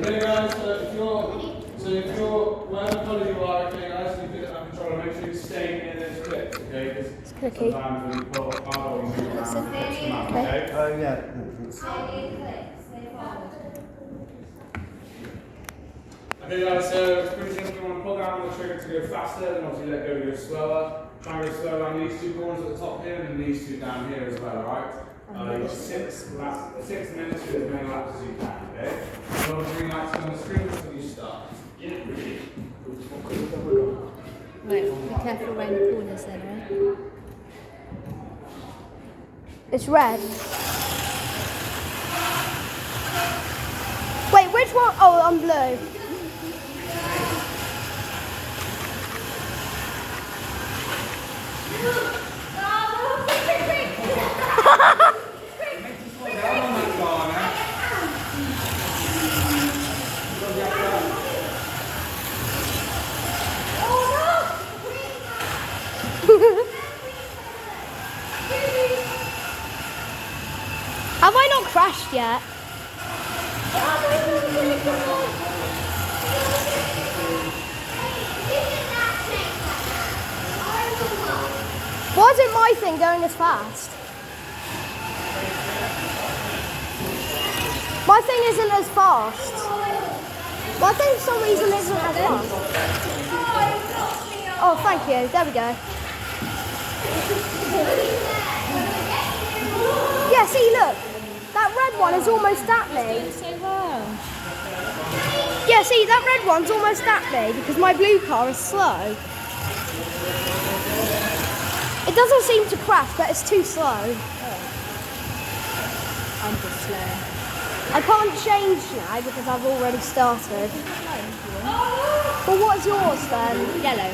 Okay guys, so if you're wherever colour you are, okay guys, you pick up that controller, make sure you stay in this clip, okay? Because sometimes when you pull apart or you move around, it picks them up, okay? Oh yeah. Okay guys, so it's pretty simple. You want to pull down on the trigger to go faster, then obviously let go slower. Try and go slower on these two corners at the top here, and then these two down here as well, alright? You've got 6 minutes to do as many laps as you can, okay? So the green lights on the screen before you start. Right, be careful around the corners then, right? It's red. Wait, which one? Oh, I'm blue. Have I not crashed yet? Why isn't my thing going as fast? My thing isn't as fast. My thing for some reason isn't as fast. Oh, thank you. There we go. Yeah, see, look. That red one is almost at me. So well. Yeah, see, that red one's almost at me because my blue car is slow. It doesn't seem to crash, but it's too slow. Oh. I'm just slow. I can't change now because I've already started. Well, what's yours then? Yellow.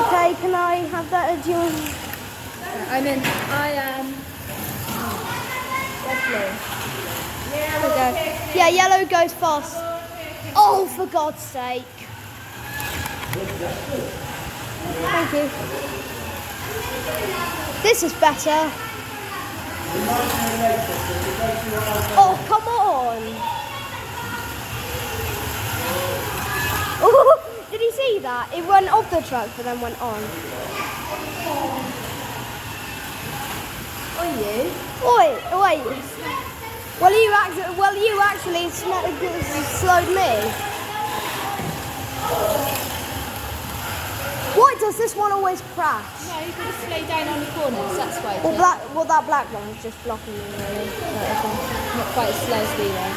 Okay, can I have that as yours? I am red blue. There we go. Yeah, yellow goes fast. Oh, for God's sake. Thank you. This is better. Oh, come on. Oh, did you see that? It went off the truck but then went on. You? Wait. Well, you actually slowed me. Why does this one always crash? No, you've got to slow down on the corners, that's why. Well, that black one is just blocking me really. Not quite as slow as we were.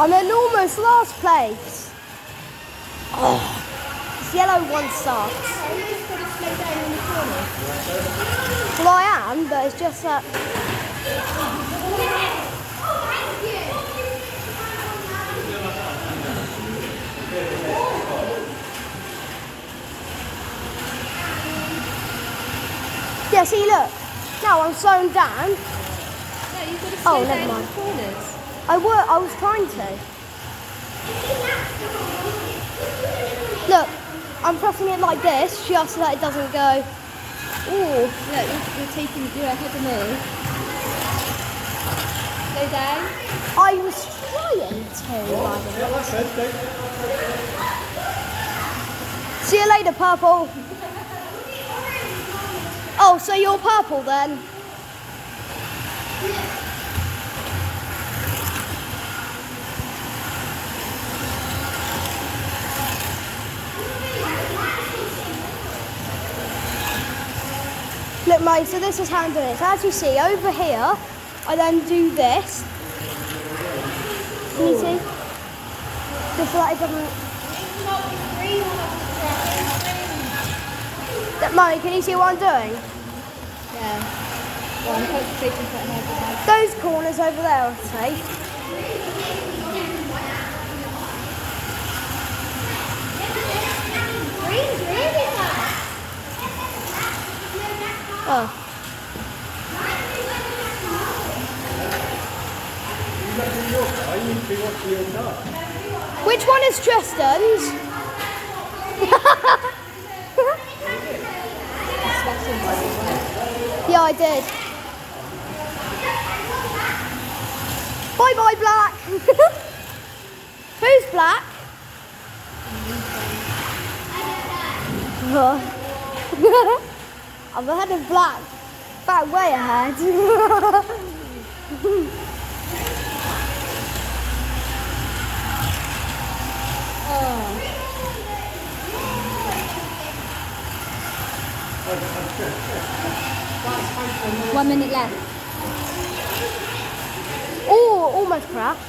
I'm in almost last place. Oh, this yellow one sucks. Well, I am, but it's just that. Yeah, see, look. Now I'm slowing down. No, you've got to slow down never on mind. the corners. I was trying to. Look, I'm pressing it like this just so that it doesn't go. Ooh. Look, you're taking your ahead of me. Slow down. I was trying to. See you later, purple. Oh, so you're purple then? Look, mate, so this is how I'm doing it. So as you see, over here, I then do this. Can you see? Just so that it doesn't... Mummy, can you see what I'm doing? Yeah. Well, I'm concentrating quite hard. Those corners over there are safe. Oh. Which one is Tristan's? Yeah, I did. Bye bye, Black. Who's Black? I'm ahead of Black. Back way ahead. Oh. 1 minute left. Oh, almost crashed.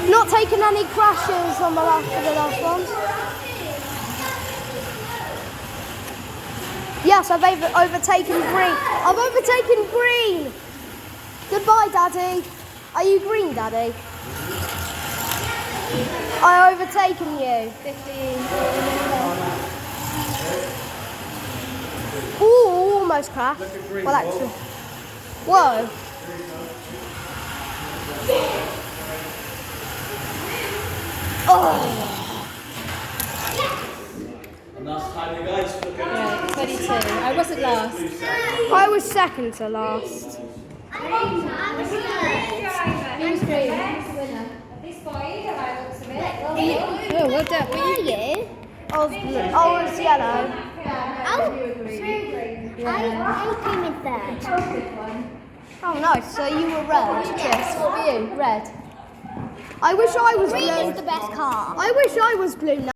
Not taking any crashes on the last ones. Yes, I've overtaken green. I've overtaken green. Goodbye, Daddy. Are you green, Daddy? I overtaken you. 15. Ooh, almost crashed. Well, actually. Whoa. Oh. And last time you guys look at Right, 22. I wasn't last. I was second to last. Who's green? Who's the winner? Oh, well done. Were you? I was yellow. I came in third. Oh, nice. So you were red. Yes. What were you? Red. I wish I was blue. Green is the best car. I wish I was blue now.